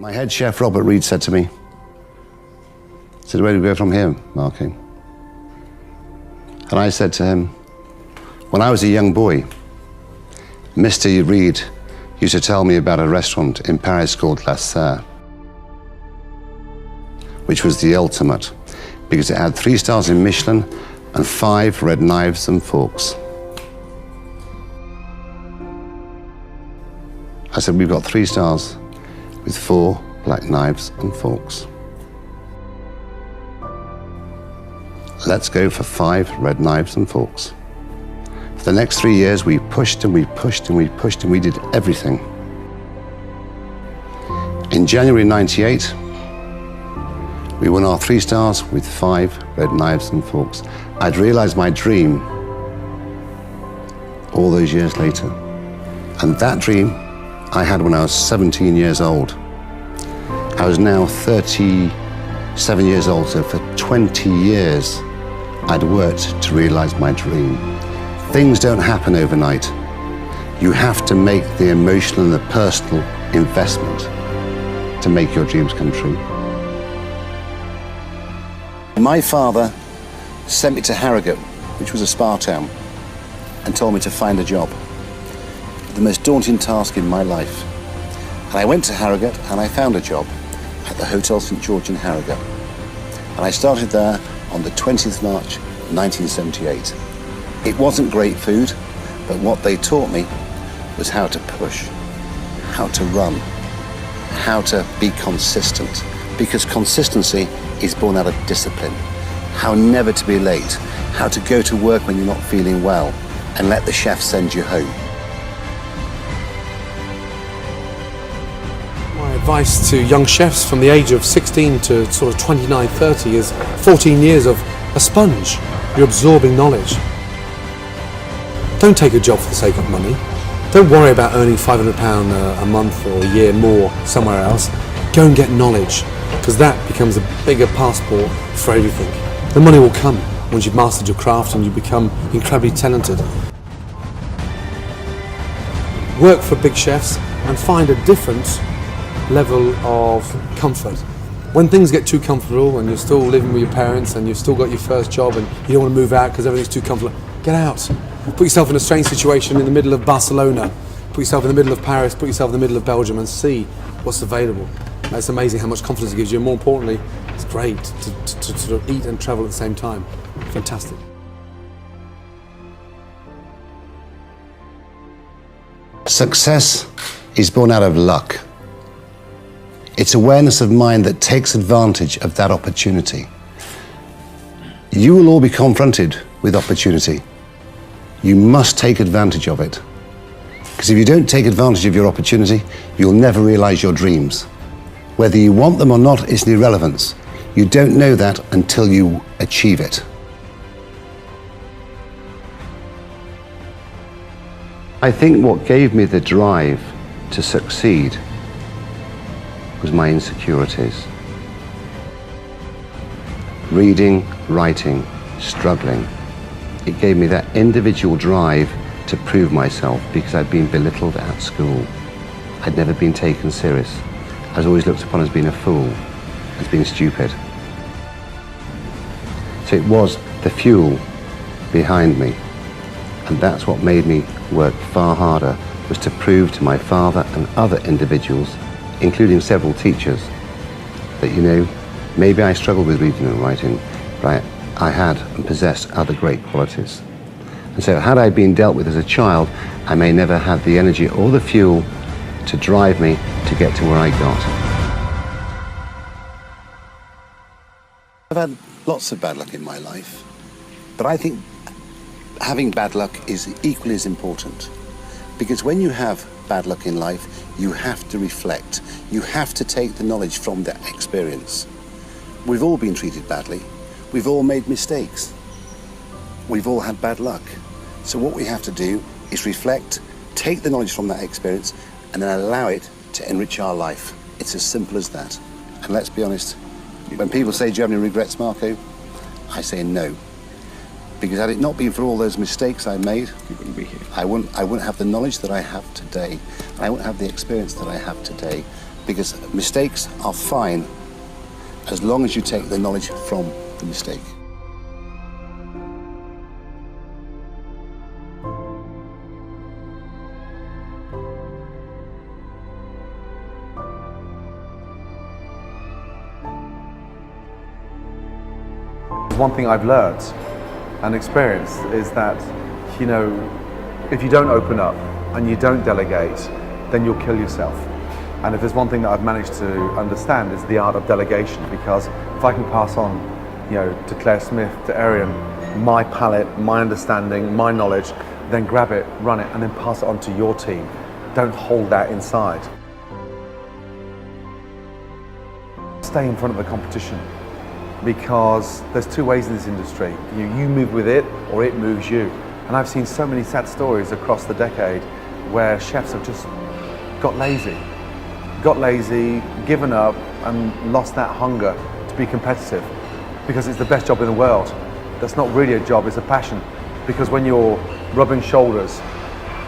My head chef, Robert Reed, said to me, "Where do we go from here, Marky?" And I said to him, when I was a young boy, Mr. Reed used to tell me about a restaurant in Paris called La Serre, which was the ultimate, because it had 3 stars in Michelin and 5 red knives and forks. I said, we've got 3 stars with 4 black knives and forks. Let's go for 5 red knives and forks. For the next 3 years, we pushed and we pushed and we pushed and we did everything. In January '98, we won our 3 stars with 5 red knives and forks. I'd realized my dream all those years later. And that dream I had when I was 17 years old. I was now 37 years old, so for 20 years, I'd worked to realize my dream. Things don't happen overnight. You have to make the emotional and the personal investment to make your dreams come true. My father sent me to Harrogate, which was a spa town, and told me to find a job. The most daunting task in my life. And I went to Harrogate and I found a job at the Hotel St George in Harrogate. And I started there on the 20th March 1978. It wasn't great food, but what they taught me was how to push, how to run, how to be consistent, because consistency is born out of discipline, how never to be late, how to go to work when you're not feeling well, and let the chef send you home. My advice to young chefs from the age of 16 to sort of 29, 30 is 14 years of a sponge. You're absorbing knowledge. Don't take a job for the sake of money. Don't worry about earning £500 a month or a year more somewhere else. Go and get knowledge, because that becomes a bigger passport for everything. The money will come once you've mastered your craft and you become incredibly talented. Work for big chefs and find a different level of comfort. When things get too comfortable and you're still living with your parents and you've still got your first job and you don't want to move out because everything's too comfortable, get out. Put yourself in a strange situation in the middle of Barcelona, put yourself in the middle of Paris, put yourself in the middle of Belgium and see what's available. It's amazing how much confidence it gives you, and more importantly, it's great to sort of eat and travel at the same time. Fantastic. Success is born out of luck. It's awareness of mind that takes advantage of that opportunity. You will all be confronted with opportunity. You must take advantage of it. Because if you don't take advantage of your opportunity, you'll never realize your dreams. Whether you want them or not is an irrelevance. You don't know that until you achieve it. I think what gave me the drive to succeed was my insecurities. Reading, writing, struggling. It gave me that individual drive to prove myself, because I'd been belittled at school. I'd never been taken serious. I was always looked upon as being a fool, as being stupid. So it was the fuel behind me. And that's what made me work far harder, was to prove to my father and other individuals, including several teachers, that, you know, maybe I struggled with reading and writing, but I had and possessed other great qualities. And so had I been dealt with as a child, I may never have the energy or the fuel to drive me to get to where I got. I've had lots of bad luck in my life, but I think having bad luck is equally as important, because when you have bad luck in life, you have to reflect. You have to take the knowledge from that experience. We've all been treated badly. We've all made mistakes. We've all had bad luck. So what we have to do is reflect, take the knowledge from that experience, and then allow it to enrich our life. It's as simple as that. And let's be honest, when people say, do you have any regrets, Marco? I say no. Because had it not been for all those mistakes I made, you wouldn't be here. I wouldn't have the knowledge that I have today. I wouldn't have the experience that I have today. because mistakes are fine as long as you take the knowledge from the mistake. One thing I've learned and experienced is that, you know, if you don't open up and you don't delegate, then you'll kill yourself. And if there's one thing that I've managed to understand is the art of delegation, because if I can pass on, you know, to Claire Smith, to Arian, my palette, my understanding, my knowledge, then grab it, run it, and then pass it on to your team. Don't hold that inside. Stay in front of the competition, because there's two ways in this industry. You move with it or it moves you. And I've seen so many sad stories across the decade where chefs have just got lazy, given up and lost that hunger to be competitive because it's the best job in the world. That's not really a job, it's a passion. Because when you're rubbing shoulders,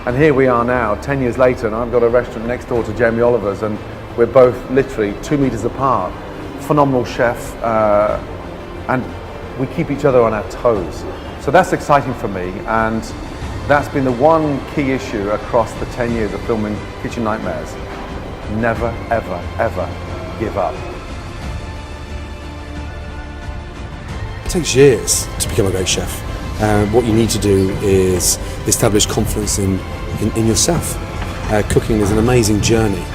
and here we are now, 10 years later, and I've got a restaurant next door to Jamie Oliver's, and we're both literally 2 meters apart. Phenomenal chef, and we keep each other on our toes. So that's exciting for me, and that's been the one key issue across the 10 years of filming Kitchen Nightmares. Never, ever, ever give up. It takes years to become a great chef. What you need to do is establish confidence in yourself. Cooking is an amazing journey,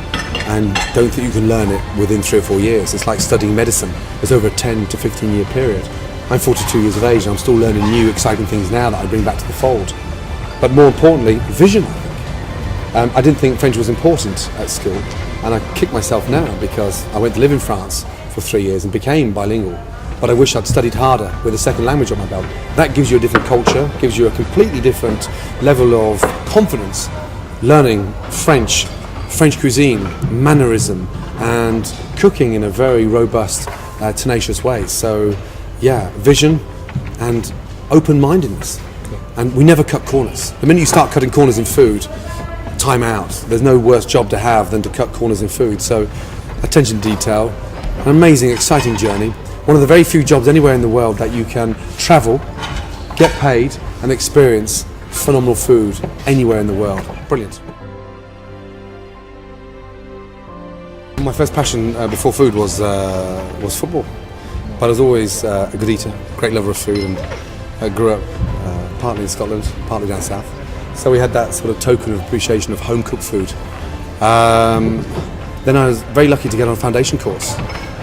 and don't think you can learn it within 3 or 4 years. It's like studying medicine. It's over a 10 to 15 year period. I'm 42 years of age and I'm still learning new exciting things now that I bring back to the fold. But more importantly, vision, I think. I didn't think French was important at school, and I kick myself now because I went to live in France for 3 years and became bilingual. But I wish I'd studied harder with a second language on my belt. That gives you a different culture, gives you a completely different level of confidence. Learning French cuisine, mannerism, and cooking in a very robust, tenacious way. So, yeah, vision and open-mindedness. And we never cut corners. The minute you start cutting corners in food, time out. There's no worse job to have than to cut corners in food. So, attention to detail, an amazing, exciting journey. One of the very few jobs anywhere in the world that you can travel, get paid, and experience phenomenal food anywhere in the world. Brilliant. My first passion before food was football, but I was always a good eater, great lover of food, and I grew up partly in Scotland, partly down south. So we had that sort of token of appreciation of home-cooked food. Then I was very lucky to get on a foundation course,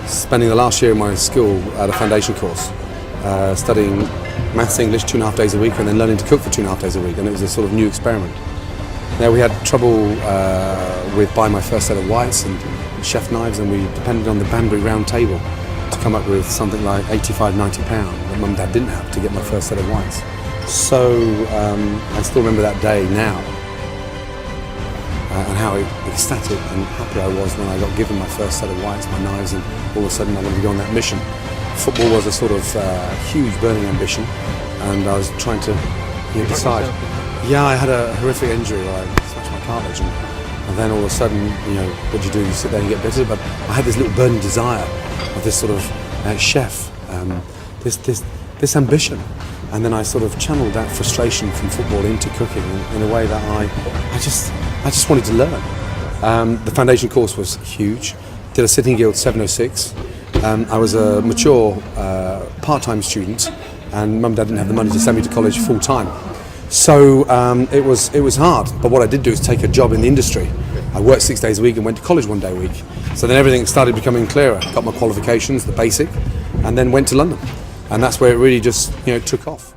spending the last year of my school at a foundation course, studying maths, English 2.5 days a week, and then learning to cook for 2.5 days a week, and it was a sort of new experiment. Now we had trouble with buying my first set of whites and chef knives, and we depended on the Banbury round table to come up with something like £85–90 that Mum and Dad didn't have to get my first set of whites. So I still remember that day now, and how ecstatic and happy I was when I got given my first set of whites, my knives, and all of a sudden I wanted to go on that mission. Football was a sort of huge burning ambition, and I was trying to decide. Yeah, I had a horrific injury where I smashed my cartilage, and then all of a sudden, what do? You sit there and get bitter. But I had this little burning desire of this sort of chef, this ambition, and then I sort of channeled that frustration from football into cooking in a way that I just wanted to learn. The foundation course was huge. Did a Sitting Guild 706. I was a mature part-time student, and Mum and Dad didn't have the money to send me to college full-time. So it was hard, but what I did do is take a job in the industry. I worked 6 days a week and went to college 1 day a week. So then everything started becoming clearer. Got my qualifications, the basic, and then went to London. And that's where it really just took off.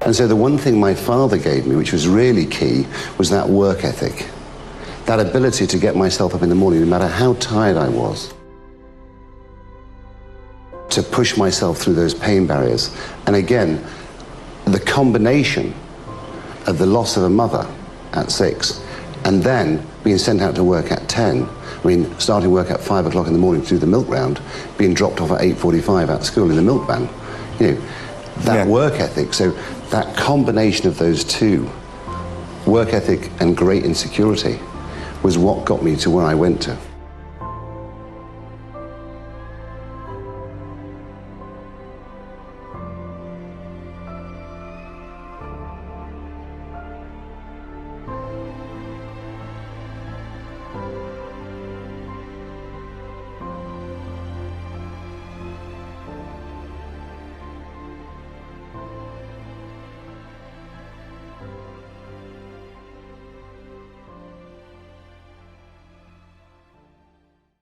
And so the one thing my father gave me, which was really key, was that work ethic. That ability to get myself up in the morning, no matter how tired I was, to push myself through those pain barriers. And again, the combination of the loss of a mother at 6 and then being sent out to work at 10, starting work at 5 o'clock in the morning to do the milk round, being dropped off at 8:45 at school in the milk van. that work ethic. So that combination of those two, work ethic and great insecurity, was what got me to where I went to.